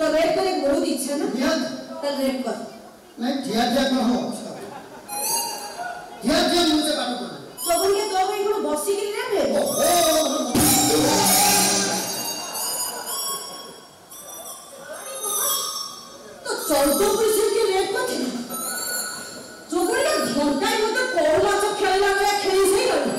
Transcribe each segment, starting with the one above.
तो रेड करे बहुत इच्छा ना तो रेड कर नहीं धिया धिया कौन हो धिया धिया मुझे बात कर तो बोलिए तो भाई को बॉसी के लिए रे तो 14% के रेट पर थे जो बोलिए घंटा ही मतलब कोल मास खेलना गया खेली सही लगे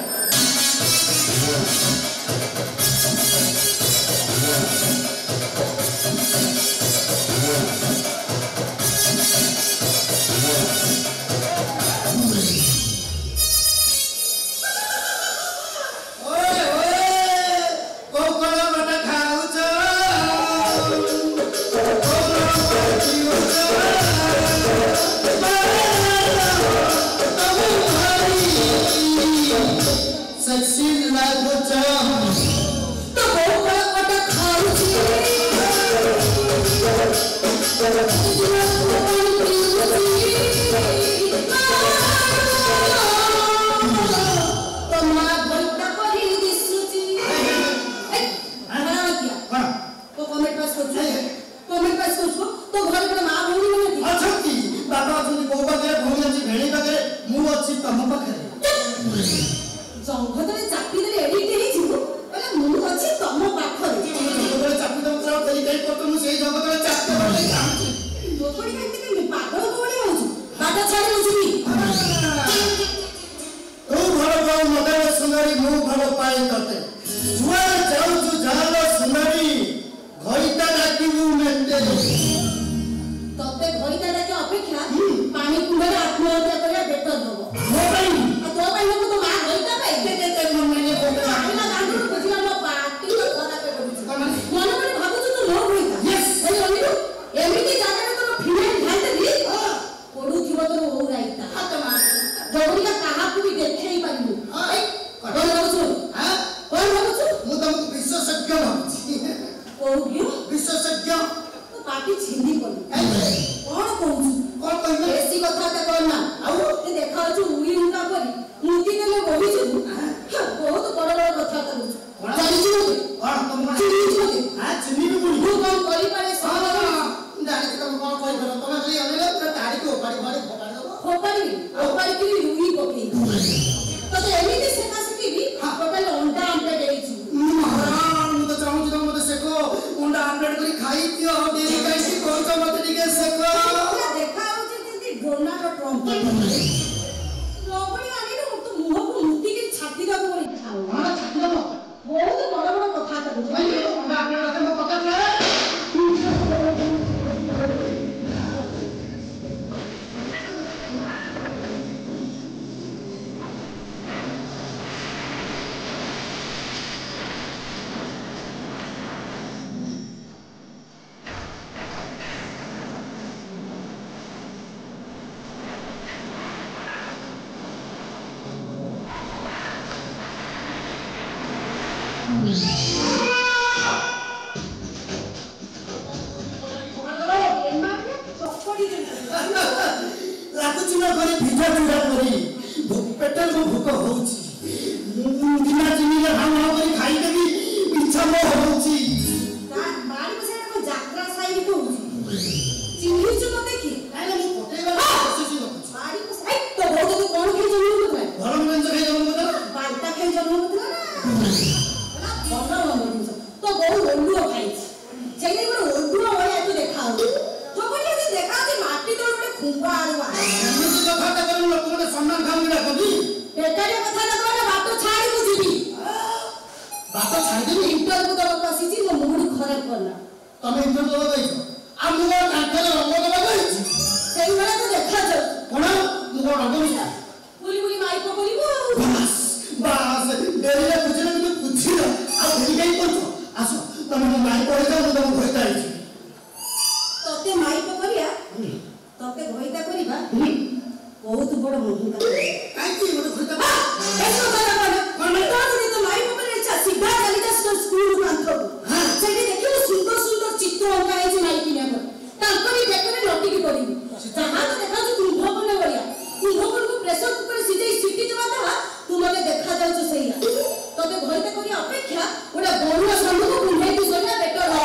अपेक्षा गोटे बरुआ सामू को बुझे बेटर हो।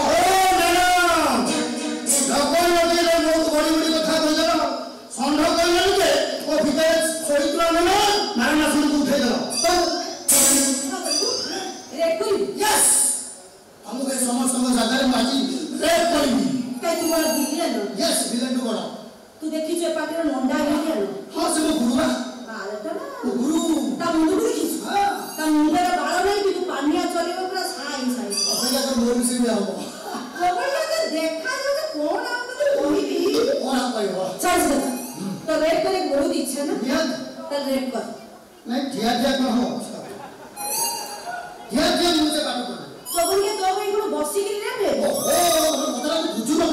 तू देखी जो पाटे नंदा है हाँ से वो गुरुवा बालटा ना गुरु ता मुंडू देखी हाँ ता मुंडा बाल नहीं कि तू पानिया चलेबो पूरा साई साई अपने का मोर से भी आओ खबर तो देखा जो कौन आ तो कोई कौन आ पाई हो चल तो रेप करे बहुत इच्छा ना याद तो रेप कर नहीं धिया कौन हो धिया मुझे बात करना चोबन के दो भाई को बसी के रेप ले ओहो मतलब बुझु ना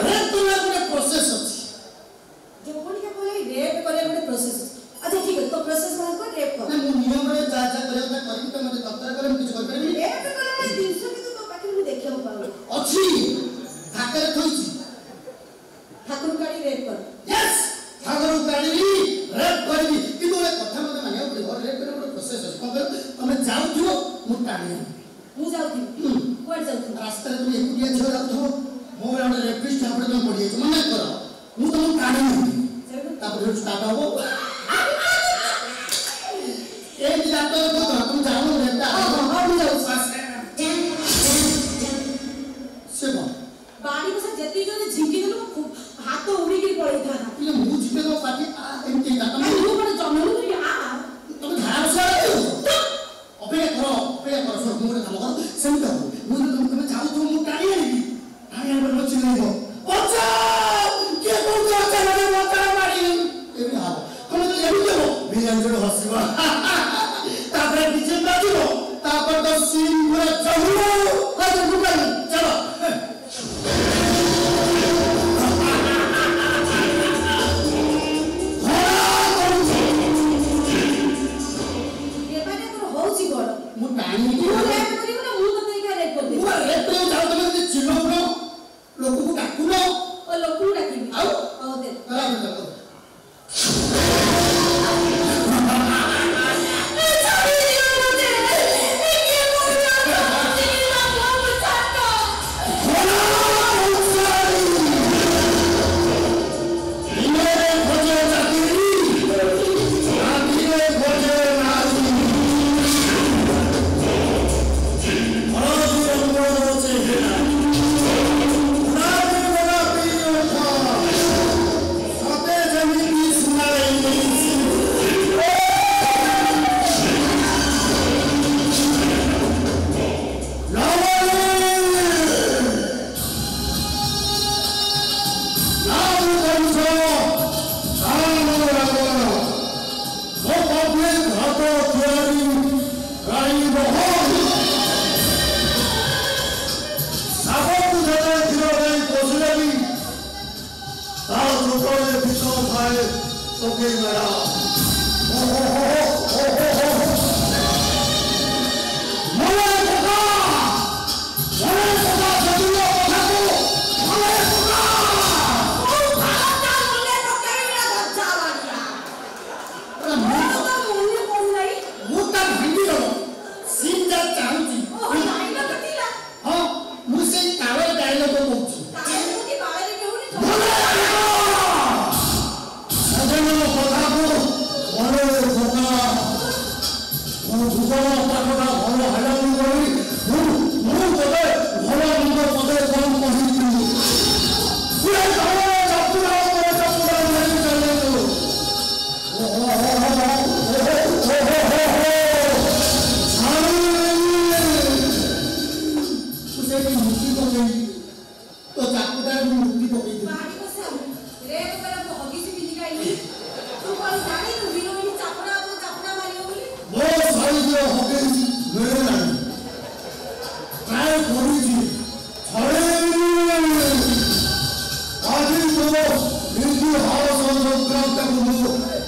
रेप तो ना कोई प्रोसेस अछि चोबन के बोले रेप करे ଗୋଟେ प्रोसेस अच्छा ठीक है तो प्रोसेस में को रेप कर ना मु नियम रे जा करे ना करी तो मते दफ्तर करे कुछ कर परबी रेप करे दिन से तो पाखे मु देखियो पाऊ अछि ठाकर थोइछि ठाकुर गाड़ी रेप कर यस ठाकर गाड़ी रेप करबी किंतु एक कथा मते मानियो पड़े रेप करे ଗୋଟେ प्रोसेस अछि कबे तमे जाउथियो मु टाणी मु जाउथि कोड जाउथि रास्ता रे तुम एकुटिया छो जाउथो मो ଗୋଟେ रेपिस्ट आपरे तुम पड़ी छ मना कर मु तुम टाणी तापर स्टार्ट हो एक जातो तो तुम जानो रहता हां मु जाउ सेवा बाड़ी को से जति जो झिंकी देलो हाथ उड़ी के पड़ी था इले मु जिते तो पाटी आ एमती जाता मैं वो बड़ा जमनु करी आ तुम धार से अपेक्षा करो सब मुरे काम करो सेम करो मु तुम जाओ तो मु टाणी आनी पर मत चिल्लाइबो बच्चा के कोन जाता रे मत मारी एबे हां तुम तो जानि देबो बिरंजन हसिबा तापर पीछे बाजिबो तापर तो सीन पूरा चहुलो आ तो रुकल चलो ये बारे तो होउची गड मु टाणी तू रेप करिबो ना मु तो तरीका रेप कर दे मु रेप पे जाओ तुम जे चिल्लाउनो लोक को डाकुनो ओ लोकू डाकिबी आओ ओ दे बराबर चलो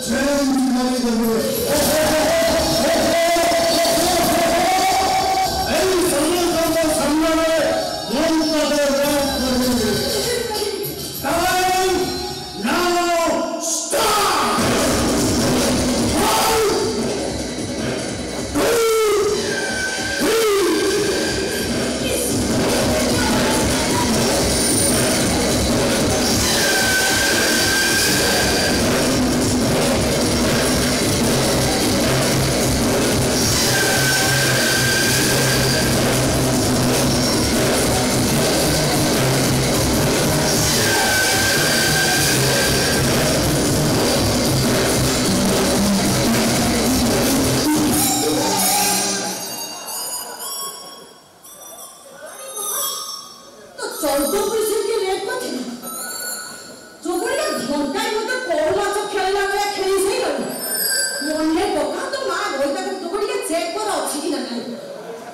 Change money the way.